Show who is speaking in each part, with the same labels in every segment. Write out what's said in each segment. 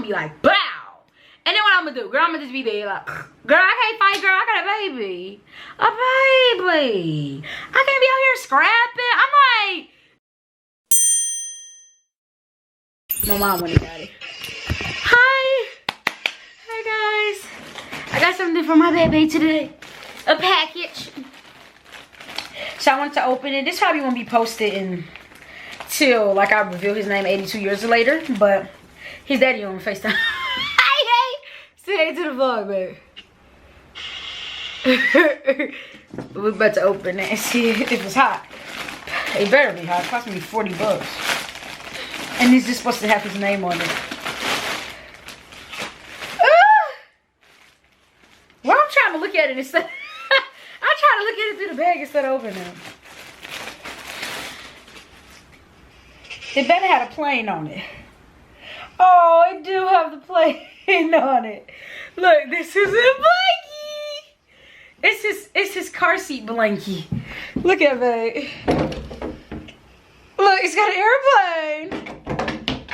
Speaker 1: be like, bow. And then what I'm gonna do? Girl, I'm gonna just be there like, girl, I can't fight, girl. I got a baby. A baby. I can't be out here scrapping. I'm like, my mom went and got it. Hi. Hey guys. I got something for my baby today. A package. So I wanted to open it. This probably won't be posted until like I reveal his name 82 years later. But his daddy on FaceTime. Say hey to the vlog, baby. We're about to open it and see if it's hot. It better be hot. It cost me 40 bucks. And it's just supposed to have his name on it. Well, I'm trying to look at it instead. I'm trying to look at it through the bag instead of opening it. It better have a plane on it. Oh, it do have the plane on it. Look, this is a blankie. It's his car seat blankie. Look at it. Look, it's got an airplane.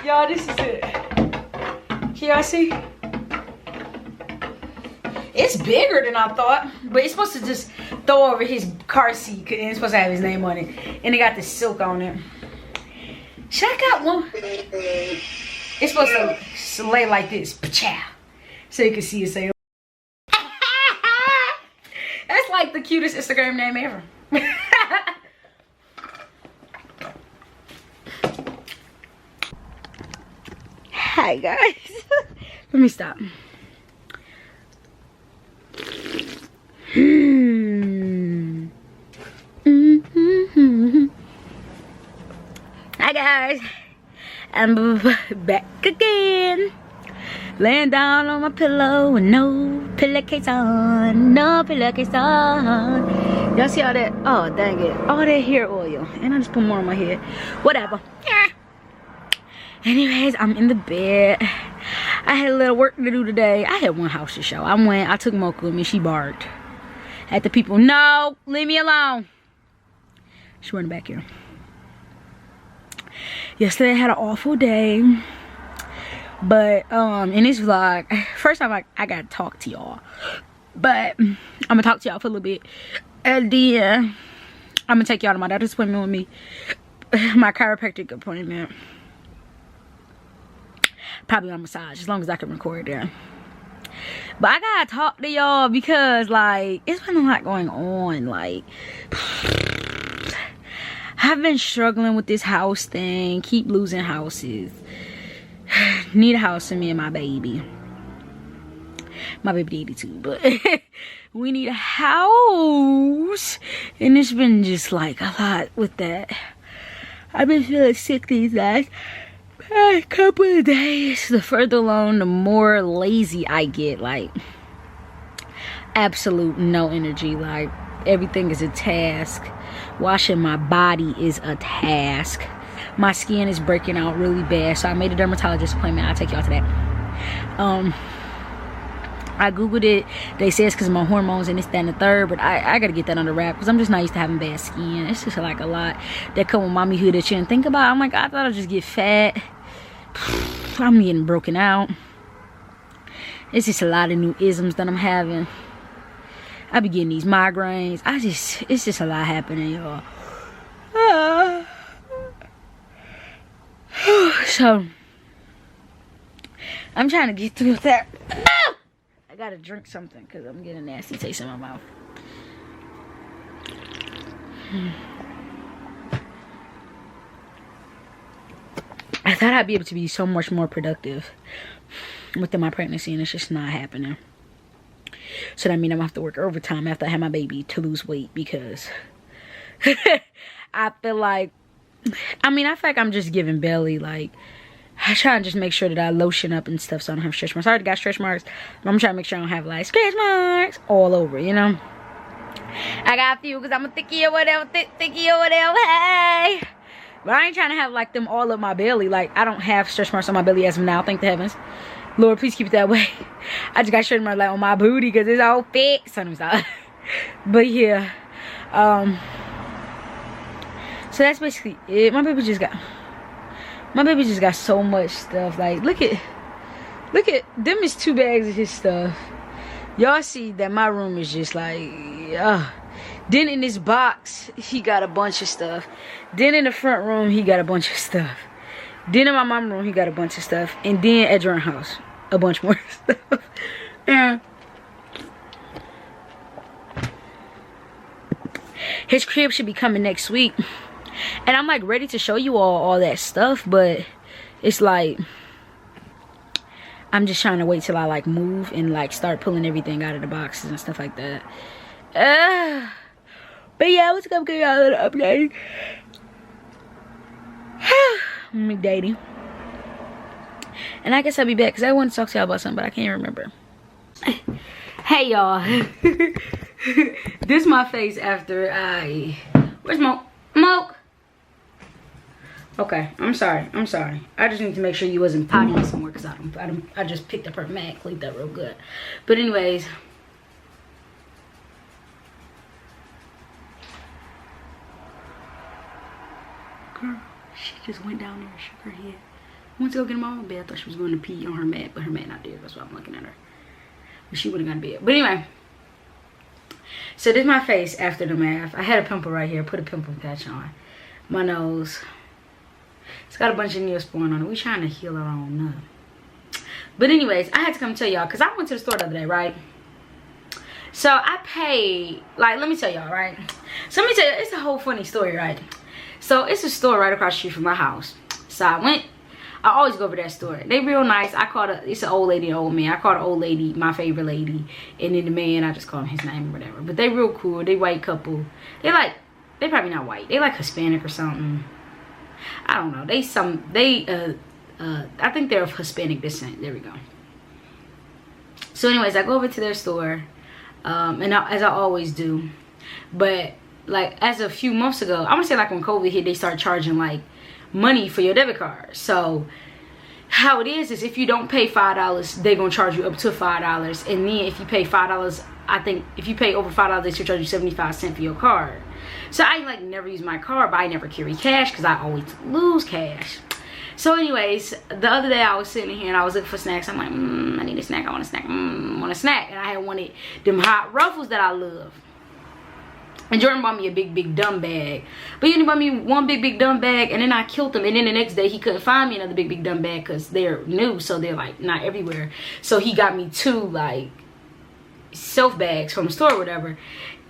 Speaker 1: Y'all, this is it. Can y'all see? It's bigger than I thought, but it's supposed to just throw over his car seat and it's supposed to have his name on it. And it got the silk on it. Should I got one? It's supposed to lay like this. Pachow. So you can see it say. That's like the cutest Instagram name ever. Hi guys. Let me stop. Hi guys, I'm back again, laying down on my pillow with no pillowcase on, no pillowcase on. Y'all see all that? Oh dang it, all that hair oil, and I just put more on my head. Whatever. Anyways, I'm in the bed. I had a little work to do today. I had one house to show. I took Mocha with me. She barked at the people. No, leave me alone. She running back here. Yesterday I had an awful day. But in this vlog, first time I gotta talk to y'all. But I'm gonna talk to y'all for a little bit. And then I'm gonna take y'all to my doctor's appointment with me. My chiropractic appointment. Probably on massage, as long as I can record there. But I gotta talk to y'all because like it's been a lot going on. Like I've been struggling with this house thing, keep losing houses. Need a house for me and my baby. My baby 82, but we need a house. And it's been just like a lot with that. I've been feeling sick these last couple of days. The further along, the more lazy I get. Like absolute no energy. Like everything is a task. Washing my body is a task. My skin is breaking out really bad, so I made a dermatologist appointment. I'll take y'all to that. I googled it. They say it's because of my hormones and this, that, and the third, but I gotta get that under wrap because I'm just not used to having bad skin. It's just like a lot that come with mommyhood that you didn't think about. I'm like, I thought I'd just get fat. I'm getting broken out. It's just a lot of new isms that I'm having. I be getting these migraines. It's just a lot happening, y'all. So I'm trying to get through that. I gotta drink something because I'm getting a nasty taste in my mouth. I thought I'd be able to be so much more productive within my pregnancy, and it's just not happening. So that means I'm gonna have to work overtime after I have my baby to lose weight because I feel like, I feel like I'm just giving belly. Like I try and just make sure that I lotion up and stuff so I don't have stretch marks. I already got stretch marks, but I'm trying to make sure I don't have like stretch marks all over, you know. I got a few because I'm a thickie or whatever, thickie or whatever, hey. But I ain't trying to have like them all up my belly. Like I don't have stretch marks on my belly as of now, thank the heavens. Lord, please keep it that way. I just got stretch marks like on my booty because it's all thick. But yeah, so that's basically it. My baby just got so much stuff. Like look at Look at them is 2 bags of his stuff. Y'all see that my room is just like, then in this box, he got a bunch of stuff. Then in the front room, he got a bunch of stuff. Then in my mom's room, he got a bunch of stuff. And then at Jordan's house, a bunch more stuff. And his crib should be coming next week. And I'm like ready to show you all that stuff. But it's like, I'm just trying to wait till I like move and like start pulling everything out of the boxes and stuff like that. But yeah, what's gonna give y'all a little update. McDaddy. And I guess I'll be back because I want to talk to y'all about something, but I can't remember. Hey y'all. This is my face after where's Moke? Okay, I'm sorry. I just need to make sure you wasn't pottying somewhere because I just picked up her mat, cleaned that real good. But anyways. Girl, she just went down there and shook her head. I went to go get her on bed. I thought she was going to pee on her mat, but her mat not there. That's why I'm looking at her. But she wouldn't gone to bed. But anyway. So this is my face after the math. I had a pimple right here. Put a pimple patch on. My nose. It's got a bunch of neosporin on it. We trying to heal our own nut. But anyways, I had to come tell y'all because I went to the store the other day, right? So I paid, like, let me tell y'all, right? So let me tell you, it's a whole funny story, right? So it's a store right across the street from my house. So I always go over that store. They real nice. It's an old lady and old man. I called the old lady my favorite lady. And then the man, I just call him his name or whatever. But they real cool. They white couple. They probably not white. They like Hispanic or something. I don't know. I think they're of Hispanic descent. There we go. So anyways, I go over to their store. As I always do. But like as a few months ago, I want to say like when COVID hit, they start charging like money for your debit card. So how it is if you don't pay $5, they're gonna charge you up to $5. And then if you pay $5, I think if you pay over $5, they should charge you 75 cents for your card. So I like never use my card, but I never carry cash because I always lose cash. So anyways, the other day I was sitting here and I was looking for snacks. I'm like, I need a snack. I want a snack. I want a snack. And I had wanted them hot Ruffles that I love. And Jordan bought me a big dumb bag. But he only bought me one big dumb bag, and then I killed him. And then the next day he couldn't find me another big dumb bag because they're new, so they're like not everywhere. So he got me 2 like self bags from the store or whatever,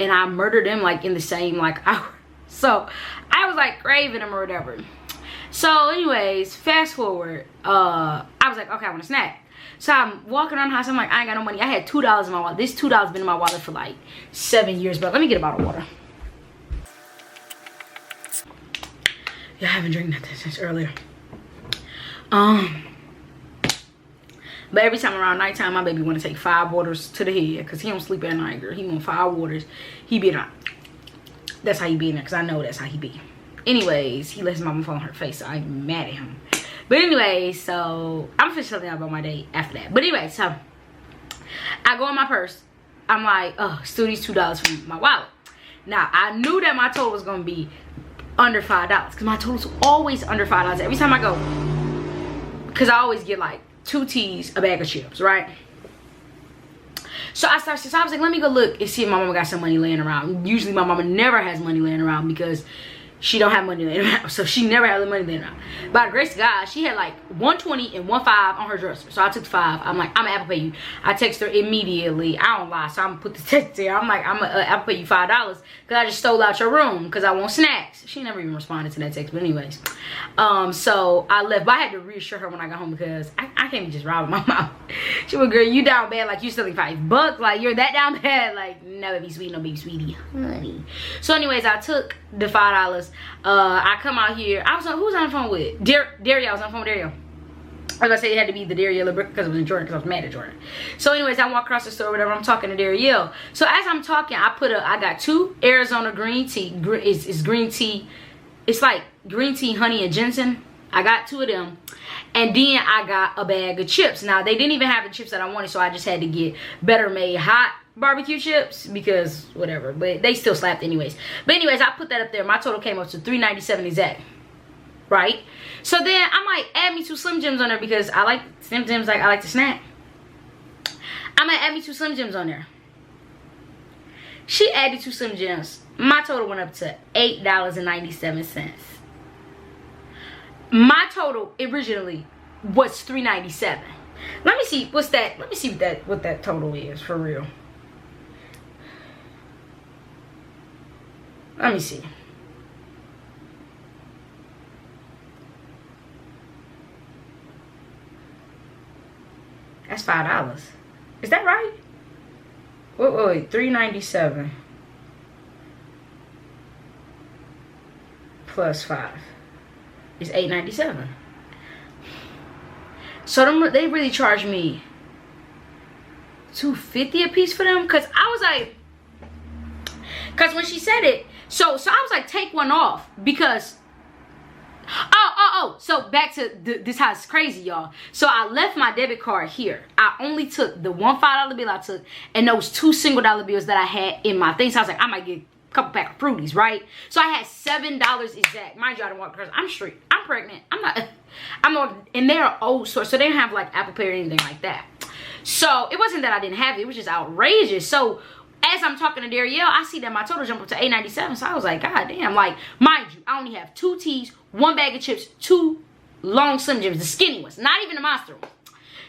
Speaker 1: and I murdered them like in the same like hour. So I was like craving them or whatever. So anyways, fast forward, I was like, okay, I want a snack. So I'm walking around the house. I'm like, I ain't got no money. I had $2 in my wallet. This $2 been in my wallet for like 7 years, bro. Let me get a bottle of water. Yeah, I haven't drank nothing since earlier. But every time around nighttime, my baby want to take 5 waters to the head because he don't sleep at night, girl. He want 5 waters. He be in there. That's how he be in there because I know that's how he be. Anyways, he lets his mama fall on her face, so I'm mad at him. But anyway, so I'm gonna finish something out about my day after that. But anyway, so I go in my purse. I'm like, oh, still these $2 from my wallet. Now I knew that my total was gonna be under $5 because my total's always under $5 every time I go. Because I always get like 2 teas, a bag of chips, right? So I was like, let me go look and see if my mama got some money laying around. Usually my mama never has money laying around because she don't have money laying around, so she never had the money laying around. By the grace of God, she had like 120 and 15 on her dresser. So I took 5. I'm like, I'm gonna Apple Pay you. I text her immediately. I don't lie, so I'm gonna put the text there. I'm like, I'm gonna Apple Pay you $5 because I just stole out your room because I want snacks. She never even responded to that text, but anyways. So I left, but I had to reassure her when I got home because I can't be just robbing my mom. She was, girl, you down bad like you stealing $5. Like you're that down bad. Like no baby sweet, no baby sweetie, honey. So anyways, I took the $5. I come out here. Who was I on the phone with? Dario. I was on the phone with Dario. I was gonna say it had to be the Dario because it was in Jordan because I was mad at Jordan. So anyways, I walk across the store, whatever. I'm talking to Dario. So as I'm talking, I got 2 Arizona green tea. It's green tea. It's like green tea, honey, and ginseng. I got 2 of them. And then I got a bag of chips. Now, they didn't even have the chips that I wanted, so I just had to get Better Made hot barbecue chips because whatever. But they still slapped anyways. But anyways, I put that up there. My total came up to $3.97 exact. right? So then I'm like, add me 2 Slim Jims on there because I like Slim Jims, like I like to snack. I'm gonna add me 2 Slim Jims on there. She added 2 Slim Jims. My total went up to $8.97. My total originally was $3.97. Let me see what's that. Let me see what that total is for real. Let me see. That's $5. Is that right? Wait, $3.97 plus 5 is $8.97. So they really charged me $2.50 a piece for them, cause I was like, cause when she said it, so I was like, take one off because. So back to this how it's crazy, y'all. So I left my debit card here. I only took the one $5 bill I took and those 2 single dollar bills that I had in my thing. So I was like, I might get a couple pack of Fruities, right? So I had $7 exact. Mind you, I didn't want because I'm straight. I'm pregnant. And they're old source, so they don't have like Apple Pay or anything like that. So it wasn't that I didn't have it. It was just outrageous. So as I'm talking to Darielle, I see that my total jumped up to $8.97. So I was like, God damn. Like, mind you, I only have 2 teas, 1 bag of chips, 2 long Slim Jims, the skinny ones, not even the monster one.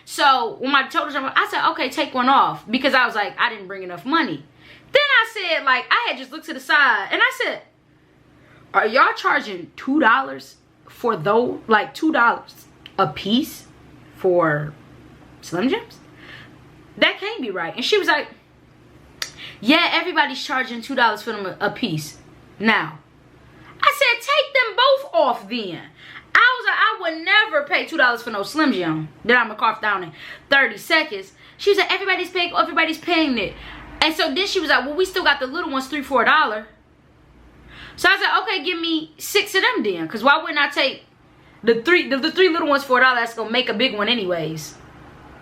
Speaker 1: So when my total jumped up, I said, okay, take one off because I was like, I didn't bring enough money. Then I said, like, I had just looked to the side and I said, are y'all charging $2 for those, like $2 a piece for Slim Jims? That can't be right. And she was like, yeah, everybody's charging $2 for them a piece now. I said, take them both off then. I was like, I would never pay $2 for no Slim Jim that I'm gonna cough down in 30 seconds. She was like, everybody's paying it. And so then she was like, well, we still got the little ones, $3, $4. So I said, okay, give me 6 of them then. Because why wouldn't I take the three little ones $4? That's gonna make a big one anyways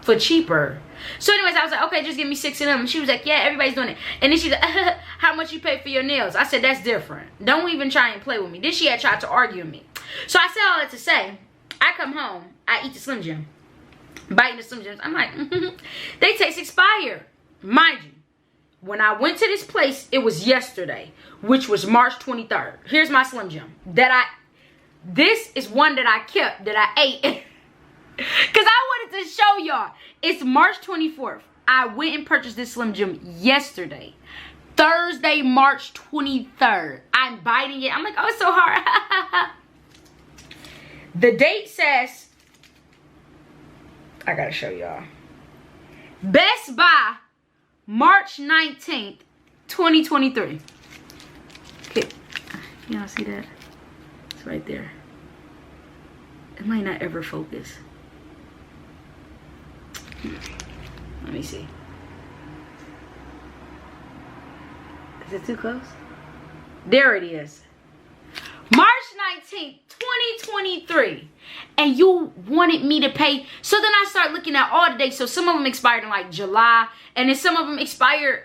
Speaker 1: for cheaper. So anyways, I was like, okay, just give me 6 of them. And she was like, yeah, everybody's doing it. And then she's like, how much you pay for your nails? I said, that's different. Don't even try and play with me. Then she had tried to argue with me. So I said all that to say, I come home, I eat the Slim Jim. Biting the Slim Jims. I'm like, they taste expired. Mind you, when I went to this place, it was yesterday, which was March 23rd. Here's my Slim Jim. This is one that I kept, that I ate. Because I wanted to show y'all. It's March 24th. I went and purchased this Slim Jim yesterday. Thursday, March 23rd. I'm biting it. I'm like, oh, it's so hard. The date says, I gotta show y'all. Best Buy, March 19th, 2023. Okay, y'all see that? It's right there. It might not ever focus. Let me see. Is it too close? There it is. March 19th, 2023. And you wanted me to pay. So then I started looking at all the dates. So some of them expired in like July. And then some of them expired.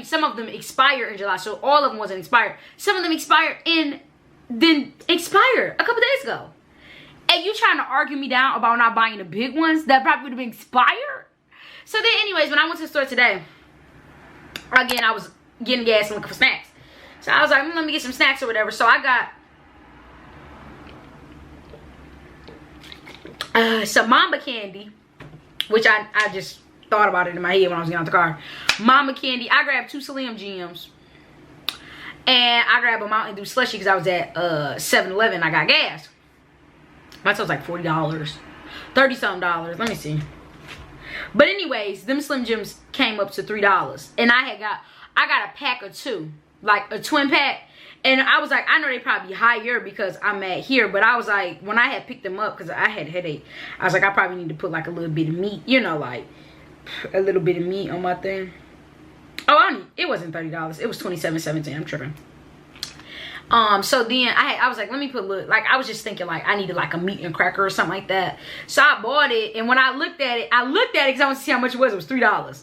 Speaker 1: Some of them expire in July. So all of them wasn't expired. Some of them expired a couple days ago. And you trying to argue me down about not buying the big ones that probably would have been expired? So then anyways, when I went to the store today, again, I was getting gas and looking for snacks. So I was like, let me get some snacks or whatever. So I got some Mamba candy, which I just thought about it in my head when I was getting out the car. Mamba candy. I grabbed 2 Slim Jims. And I grabbed a Mountain Dew slushie because I was at 7-Eleven. I got gas. My total was like $40. 30-something dollars. Let me see. But anyways, them Slim Jims came up to $3. And I got a pack of 2. Like a twin pack. And I was like, I know they probably be higher because I'm at here. But I was like, when I had picked them up, because I had a headache, I was like, I probably need to put like a little bit of meat. You know, like a little bit of meat on my thing. Oh, it wasn't $30. It was $27.17. I'm tripping. So then I was like, let me put a little, like, I was just thinking like I needed like a meat and cracker or something like that. So I bought it, and when I looked at it because I wanted to see how much it was. It was $3.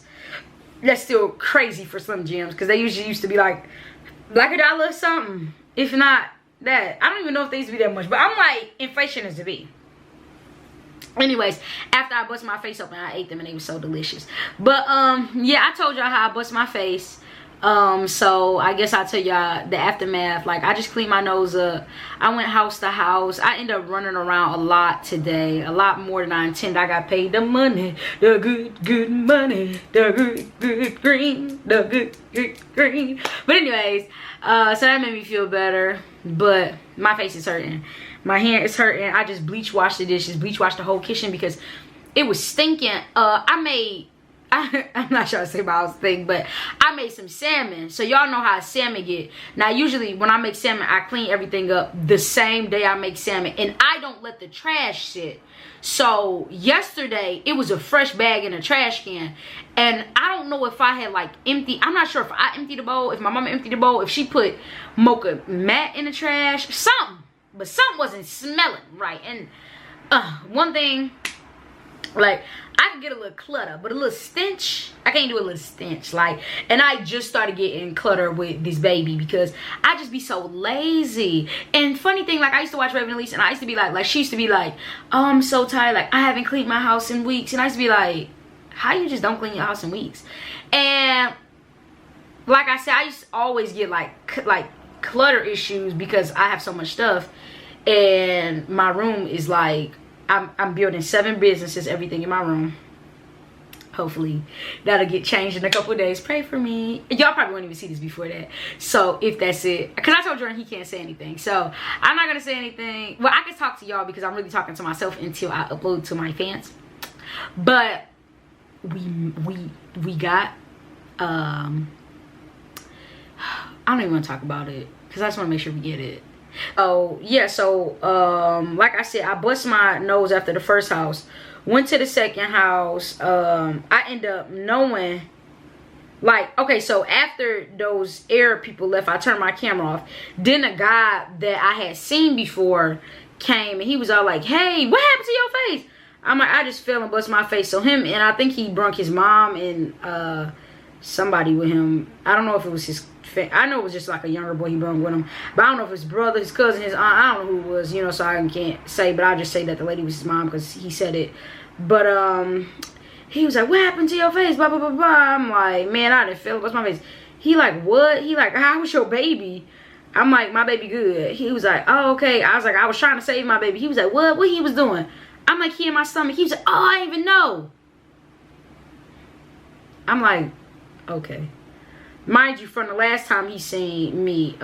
Speaker 1: That's still crazy for Slim Jims because they usually used to be like $1 or something, if not that. I don't even know if they used to be that much, but I'm like, inflation is to be. Anyways, after I bust my face open, I ate them and they were so delicious. But yeah, I told y'all how I bust my face. So I guess I'll tell y'all the aftermath. Like, I just cleaned my nose up. I went house to house. I ended up running around a lot today, a lot more than I intended. I got paid the money, the good money, the good green, the good green. But anyways, so that made me feel better. But my face is hurting, my hand is hurting. I just bleach washed the dishes, bleach washed the whole kitchen because it was stinking. I'm not sure I say about this thing, but I made some salmon. So y'all know how salmon get. Now, usually when I make salmon, I clean everything up the same day I make salmon. And I don't let the trash sit. So yesterday, it was a fresh bag in a trash can. And I don't know if I had like I'm not sure if I emptied the bowl, if my mama emptied the bowl, if she put mocha matte in the trash, something. But something wasn't smelling right. And one thing, like, I can get a little clutter, but a little stench, I can't do a little stench. Like, and I just started getting clutter with this baby because I just be so lazy. And funny thing, like, I used to watch Raven Elise, and I used to be like she used to be like, oh, I'm so tired, like, I haven't cleaned my house in weeks. And I used to be like, how you just don't clean your house in weeks? And like I said, I used to always get like clutter issues because I have so much stuff, and my room is like, I'm building 7 businesses, everything in my room. Hopefully that'll get changed in a couple of days. Pray for me. Y'all probably won't even see this before that. So if that's it, because I told Jordan he can't say anything, so I'm not gonna say anything. Well, I can talk to y'all because I'm really talking to myself until I upload to my fans. But we got I don't even want to talk about it because I just want to make sure we get it. Oh yeah, so like I said, I bust my nose after the first house, went to the second house. I end up knowing, like, okay, so after those Arab people left, I turned my camera off. Then a guy that I had seen before came, and he was all like, hey, what happened to your face? I'm like, I just fell and bust my face. So him, and I think he brung his mom and somebody with him. I don't know if it was his, I know it was just like a younger boy he brung with him, but I don't know if his brother, his cousin, his aunt, I don't know who it was, you know, so I can't say, but I'll just say that the lady was his mom because he said it. But he was like, what happened to your face, blah blah blah blah. I'm like, man, I didn't feel it, what's my face? He like, what? He like, how was your baby? I'm like, my baby good. He was like, oh, okay. I was like, I was trying to save my baby. He was like, what he was doing? I'm like, he in my stomach. He was like, oh, I didn't even know. I'm like, okay. Mind you, from the last time he seen me,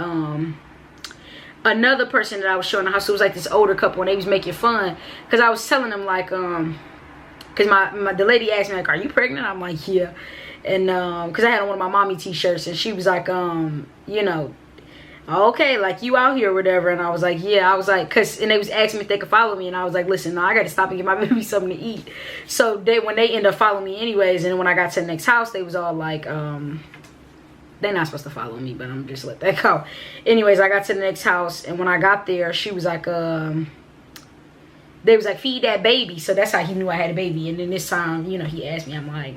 Speaker 1: another person that I was showing the house, it was like this older couple, and they was making fun because I was telling them, like, because the lady asked me, like, are you pregnant? I'm like, yeah. And because I had on one of my mommy t-shirts, and she was like, you know, okay, like, you out here or whatever. And I was like, yeah. I was like, and they was asking me if they could follow me, and I was like, listen, no, I gotta stop and get my baby something to eat. So when they end up following me anyways, and when I got to the next house, they was all like, they're not supposed to follow me, but I'm just let that go. Anyways, I got to the next house, and when I got there, she was like, they was like, feed that baby. So that's how he knew I had a baby. And then this time, you know, he asked me, I'm like,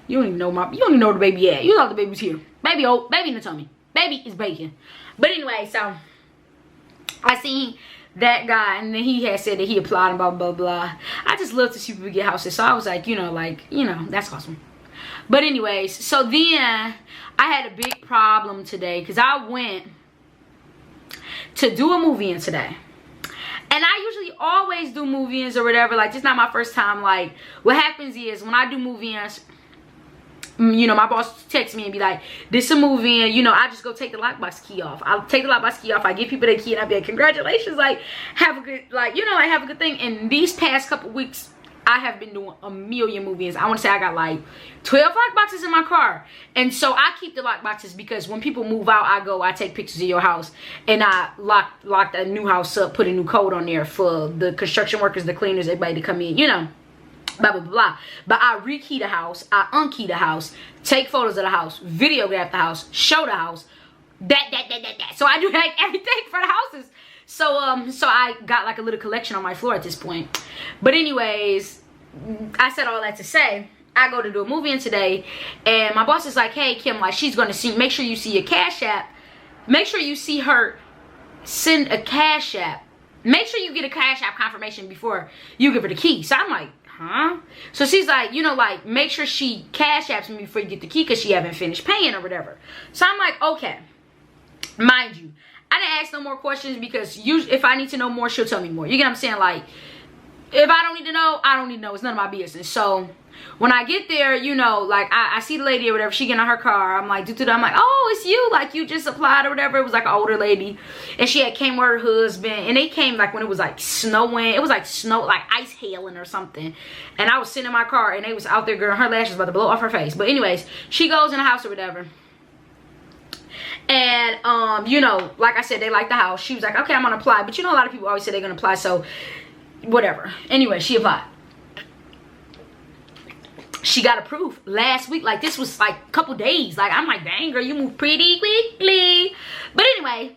Speaker 1: you don't even know where the baby at. You thought the baby was here. Baby in the tummy. Baby is bacon. But anyway, so I seen that guy, and then he had said that he applied and blah blah blah. I just love to see people get houses, so I was like, you know, that's awesome. But anyways, so then I had a big problem today because I went to do a move-in today. And I usually always do move-ins or whatever. Like, it's not my first time. Like, what happens is when I do move-ins, you know, my boss texts me and be like, this is a move-in. You know, I just go take the lockbox key off. I'll take the lockbox key off. I give people their key and I'll be like, congratulations. Like, have a good, like, you know, like, have a good thing. And these past couple weeks, I have been doing a million move-ins. I want to say I got like 12 lock boxes in my car. And so I keep the lock boxes because when people move out, I take pictures of your house, and I lock that new house up, put a new code on there for the construction workers, the cleaners, everybody to come in, you know, blah, blah, blah, blah. But I rekey the house, I unkey the house, take photos of the house, videograph the house, show the house, that. So I do like everything for the houses. So I got like a little collection on my floor at this point. But anyways, I said all that to say, I go to do a move-in today, and my boss is like, hey Kim, like, she's gonna see, make sure you see your Cash App, make sure you see her send a Cash App. Make sure you get a Cash App confirmation before you give her the key. So I'm like, huh? So she's like, you know, like, make sure she Cash Apps me before you get the key because she haven't finished paying or whatever. So I'm like, okay. Mind you, I didn't ask no more questions because usually if I need to know more, she'll tell me more. You get what I'm saying? Like, if I don't need to know, I don't need to know. It's none of my business. So when I get there, you know, like I see the lady or whatever, she getting in her car. I'm like, I'm like, oh, it's you. Like, you just applied or whatever. It was like an older lady. And she had came with her husband. And they came like when it was like snowing. It was like snow, like ice hailing or something. And I was sitting in my car and they was out there, girl. Her lashes about to blow off her face. But anyways, she goes in the house or whatever. And, you know, like I said, they like the house. She was like, okay, I'm going to apply. But you know, a lot of people always say they're going to apply. So whatever. Anyway, she applied. She got approved last week. Like, this was like a couple days. Like, I'm like, dang, girl, you move pretty quickly. But anyway,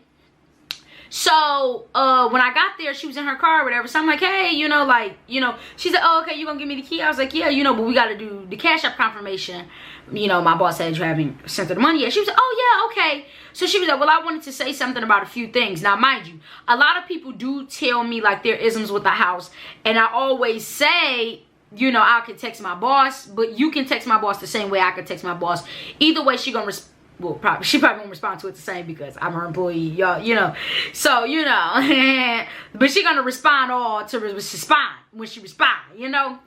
Speaker 1: so when I got there, she was in her car or whatever. So I'm like, hey, you know, like, you know, she said, oh, okay, you gonna give me the key? I was like, yeah, you know, but we got to do the Cash App confirmation. You know, my boss said you haven't sent her the money yet. She was like, oh, yeah, okay. So she was like, well, I wanted to say something about a few things. Now, mind you, a lot of people do tell me like their isms with the house. And I always say, you know, I could text my boss, but you can text my boss the same way I could text my boss. Either way, she gonna she probably won't respond to it the same because I'm her employee, y'all, you know. So, you know, but she gonna respond all to respond when she respond, you know.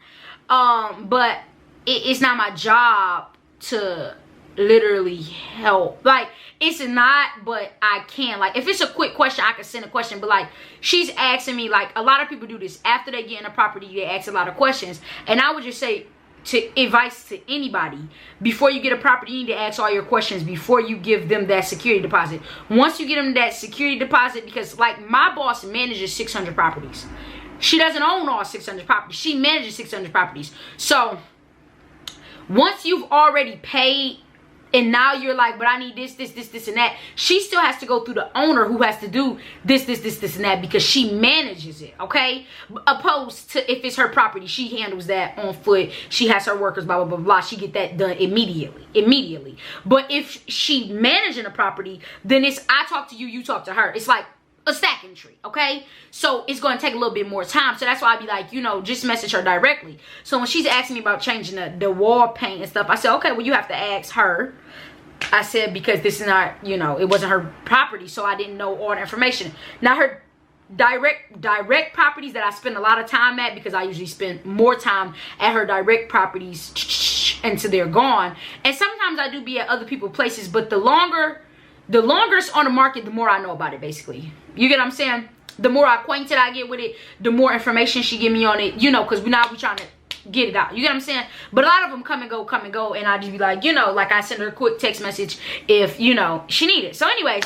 Speaker 1: But it's not my job to literally help. Like, it's not, but I can. Like, if it's a quick question, I can send a question. But like, she's asking me, like, a lot of people do this after they get in a property, they ask a lot of questions. And I would just say, to advice to anybody, before you get a property, you need to ask all your questions before you give them that security deposit. Once you get them that security deposit, because like my boss manages 600 properties. She doesn't own all 600 properties. She manages 600 properties. So once you've already paid, and now you're like, but I need this, and that. She still has to go through the owner who has to do this, and that because she manages it, okay? Opposed to if it's her property, she handles that on foot. She has her workers, blah, blah, blah, blah. She get that done immediately. But if she managing a property, then it's I talk to you, you talk to her. It's like a stacking tree, okay? So it's going to take a little bit more time. So that's why I'd be like, you know, just message her directly. So when she's asking me about changing the wall paint and stuff, I said, okay, well, you have to ask her. I said, because this is not, you know, it wasn't her property, so I didn't know all the information. Now, her direct properties that I spend a lot of time at, because I usually spend more time at her direct properties until they're gone. And sometimes I do be at other people's places, but the longer it's on the market, the more I know about it, basically. You get what I'm saying? The more acquainted I get with it, the more information she give me on it, you know, because we trying to get it out. You get what I'm saying? But a lot of them come and go, and I just be like, you know, like I send her a quick text message if, you know, she need it. So anyways,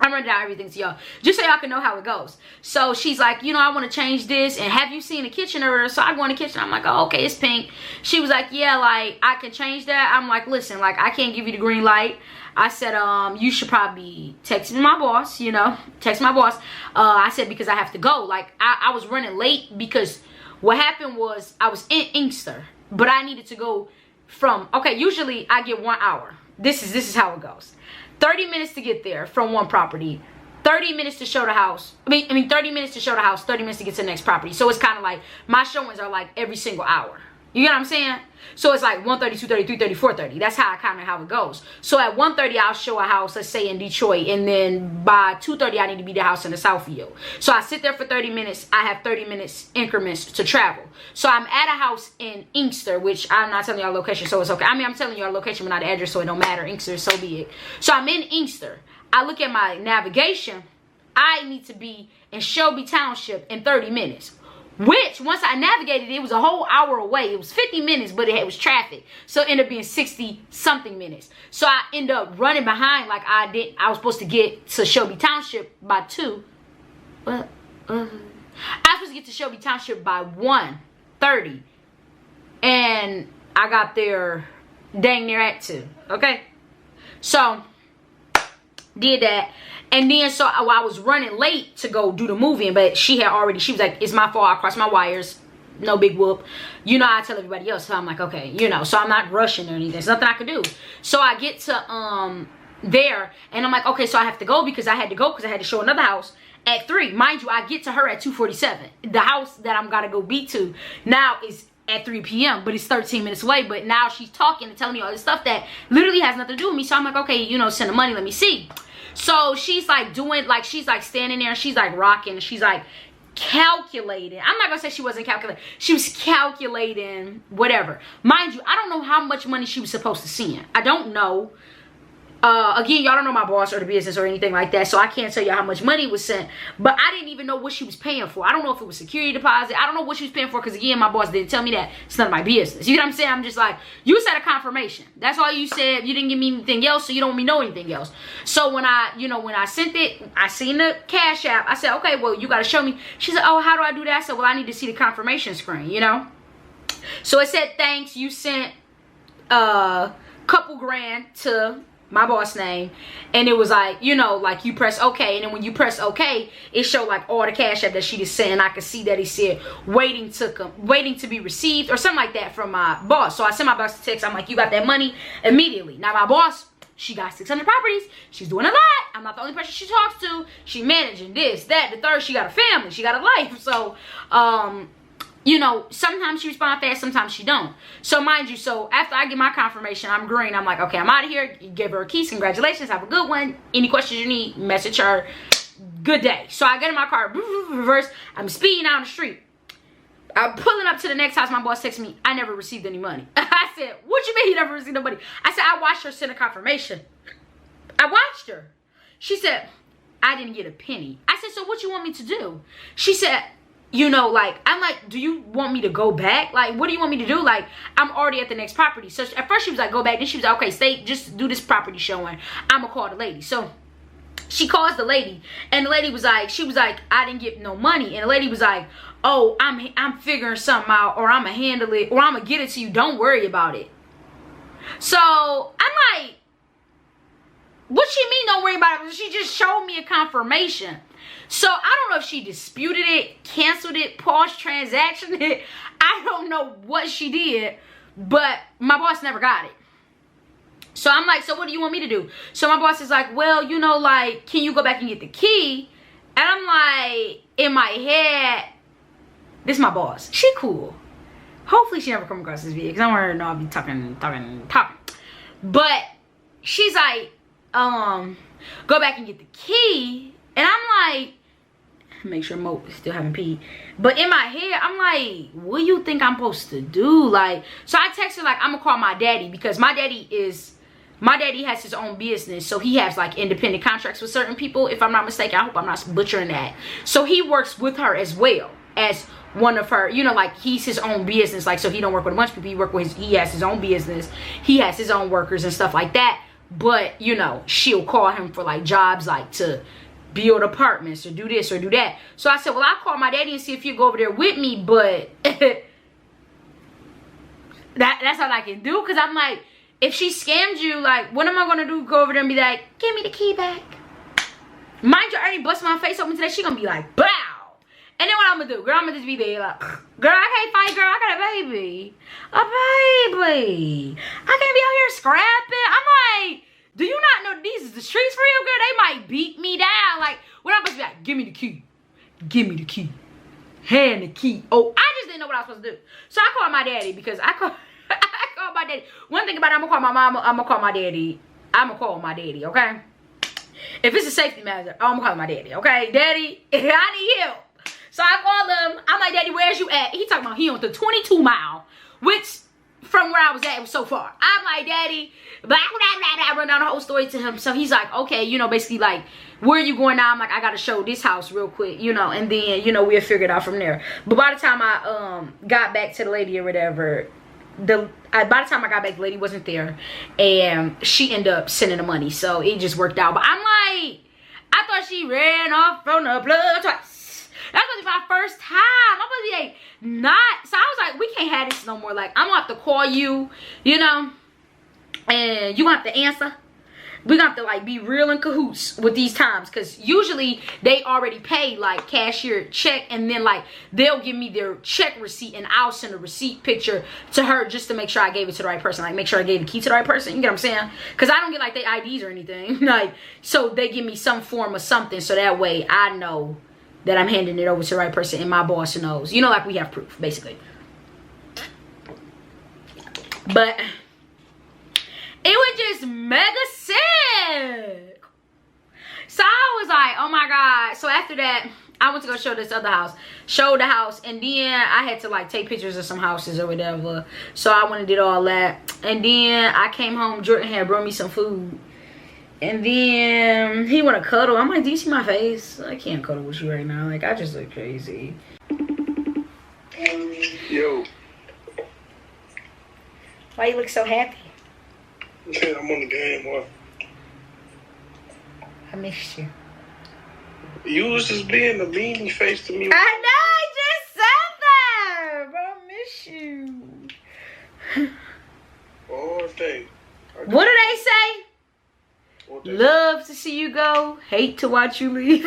Speaker 1: I'm running down everything to y'all, just so y'all can know how it goes. So she's like, you know, I want to change this, and have you seen the kitchen or whatever? So I go in the kitchen, I'm like, oh, okay, it's pink. She was like, yeah, like, I can change that. I'm like, listen, like, I can't give you the green light. I said, you should probably text my boss, you know, text my boss. I said, because I have to go. Like, I was running late because what happened was I was in Inkster, but I needed to go from, okay, usually I get 1 hour. This is how it goes. 30 minutes to get there from one property, 30 minutes to show the house. I mean 30 minutes to show the house, 30 minutes to get to the next property. So it's kind of like my showings are like every single hour. You get what I'm saying? So it's like 1:30, 2:30, 3:30, 4:30. That's how it goes. So at 1:30, I'll show a house, let's say in Detroit, and then by 2:30, I need to be the house in the Southfield. So I sit there for 30 minutes. I have 30 minutes increments to travel. So I'm at a house in Inkster, which I'm not telling y'all location, so it's okay. I mean, I'm telling y'all location, but not the address, so it don't matter. Inkster, so be it. So I'm in Inkster. I look at my navigation. I need to be in Shelby Township in 30 minutes. Which, once I navigated, it was a whole hour away. It was 50 minutes, but it was traffic. So it ended up being 60-something minutes. So I ended up running behind like I was supposed to get to Shelby Township by 2. I was supposed to get to Shelby Township by 1:30. And I got there dang near at 2. Okay? So, did that. And then, so I was running late to go do the moving, but she was like, it's my fault, I crossed my wires, no big whoop. You know, I tell everybody else, so I'm like, okay, you know, so I'm not rushing or anything. There's nothing I can do. So I get to there, and I'm like, okay, so I have to go because I had to show another house at 3. Mind you, I get to her at 2:47. The house that I'm gotta go be to now is at 3 p.m. but it's 13 minutes away. But now she's talking and telling me all this stuff that literally has nothing to do with me. So I'm like, okay, you know, send the money, let me see. So she's like doing, like, she's like standing there and she's like rocking and she's like calculating. I'm not gonna say she wasn't calculating. She was calculating whatever. Mind you, I don't know how much money she was supposed to send. I don't know. Again, y'all don't know my boss or the business or anything like that, so I can't tell you how much money was sent. But I didn't even know what she was paying for. I don't know if it was security deposit. I don't know what she was paying for, because again, my boss didn't tell me that. It's none of my business. You know what I'm saying? I'm just like, you said a confirmation. That's all you said. You didn't give me anything else, so you don't want me to know anything else. So when I sent it, I seen the Cash App. I said, okay, well, you got to show me. She said, oh, how do I do that? I said, well, I need to see the confirmation screen, you know? So it said, thanks, you sent a couple grand to my boss name, and it was like, you know, like you press okay, and then when you press okay, it showed like all the Cash App that she just sent, and I could see that he said waiting to be received or something like that from my boss. So I sent my boss a text. I'm like, you got that money immediately. Now my boss, she got 600 properties. She's doing a lot. I'm not the only person she talks to. She managing this, that, the third. She got a family. She got a life. So you know, sometimes she responds fast, sometimes she don't. So mind you, so after I get my confirmation, I'm green. I'm like, okay, I'm out of here. You give her a keys. Congratulations. Have a good one. Any questions you need, message her. Good day. So I get in my car, reverse. I'm speeding down the street. I'm pulling up to the next house. My boss texts me, I never received any money. I said, what you mean you never received no money? I said, I watched her send a confirmation. I watched her. She said, I didn't get a penny. I said, so what you want me to do? She said, you know, like, I'm like, do you want me to go back? Like, what do you want me to do? Like, I'm already at the next property. So at first she was like, go back. Then she was like, okay, stay, just do this property showing. I'm gonna call the lady. So she calls the lady, and the lady was like, she was like, I didn't get no money. And the lady was like, oh, I'm figuring something out, or I'm gonna handle it, or I'm gonna get it to you. Don't worry about it. So I'm like, what she mean don't worry about it? She just showed me a confirmation. So I don't know if she disputed it, canceled it, paused transaction it. I don't know what she did, but my boss never got it. So I'm like, so what do you want me to do? So my boss is like, well, you know, like, can you go back and get the key? And I'm like, in my head, this is my boss. She cool. Hopefully she never come across this video, because I want her to know I'll be talking. But she's like, go back and get the key. And I'm like, make sure Mo still haven't peed. But in my head, I'm like, what do you think I'm supposed to do? Like, so I texted her, like, I'm gonna call my daddy, because my daddy has his own business. So he has like independent contracts with certain people, if I'm not mistaken. I hope I'm not butchering that. So he works with her as well as one of her, you know, like, he's his own business. Like, so he don't work with a bunch of people. He has his own business. He has his own workers and stuff like that. But, you know, she'll call him for like jobs, like to build apartments or do this or do that. So I said, well, I'll call my daddy and see if he'll go over there with me, but that's all I can do. Because I'm like, if she scammed you, like, what am I going to do? Go over there and be like, give me the key back. Mind you, I already busted my face open today. She going to be like, bow. And then what I'm going to do? Girl, I'm going to just be there like, girl, I can't fight, girl. I got a baby. A baby. I can't be out here scrapping. I'm like, do you not know these is the streets for real, girl? They might beat me down. Like, what I'm supposed to be like, give me the key. Give me the key. Hand the key. Oh, I just didn't know what I was supposed to do. So I called my daddy, because I called my daddy. One thing about it, I'm going to call my mama. I'm going to call my daddy. I'm going to call my daddy, okay? If it's a safety matter, I'm going to call my daddy, okay? Daddy, I need help. So I called him. I'm like, daddy, where's you at? He talking about he on the 22 mile, which from where I was at was so far. I'm like, daddy, blah, blah, blah, blah. I run down the whole story to him. So he's like, okay, you know, basically like, where are you going now? I'm like, I got to show this house real quick, you know, and then, you know, we'll figure it out from there. But by the time I got back to the lady or whatever, by the time I got back, the lady wasn't there, and she ended up sending the money. So it just worked out. But I'm like, I thought she ran off from the blood twice. That's supposed to be my first time. I'm supposed to be like, not. So I was like, we can't have this no more. Like, I'm going to have to call you, you know, and you have to answer. we're gonna have to like be real in cahoots with these times, because usually they already pay like cashier check, and then like they'll give me their check receipt and I'll send a receipt picture to her just to make sure I gave it to the right person, like make sure I gave the key to the right person. You get what I'm saying? Because I don't get like their IDs or anything. Like, so they give me some form of something, so that way I know that I'm handing it over to the right person and my boss knows, you know, like we have proof basically. But it was just mega sick. So I was like, oh my God. So after that, I went to go show this other house. Showed the house. And then I had to like take pictures of some houses or whatever. So I went and did all that. And then I came home. Jordan had brought me some food. And then he want to cuddle. I'm like, do you see my face? I can't cuddle with you right now. Like, I just look crazy.
Speaker 2: Yo.
Speaker 1: Why you look so happy?
Speaker 2: I'm on the game, boy.
Speaker 1: I missed you.
Speaker 2: You was just being a meanie face to me.
Speaker 1: I know, I just said that, but I miss you.
Speaker 2: All day.
Speaker 1: What do they say? Love to see you go, hate to watch you leave.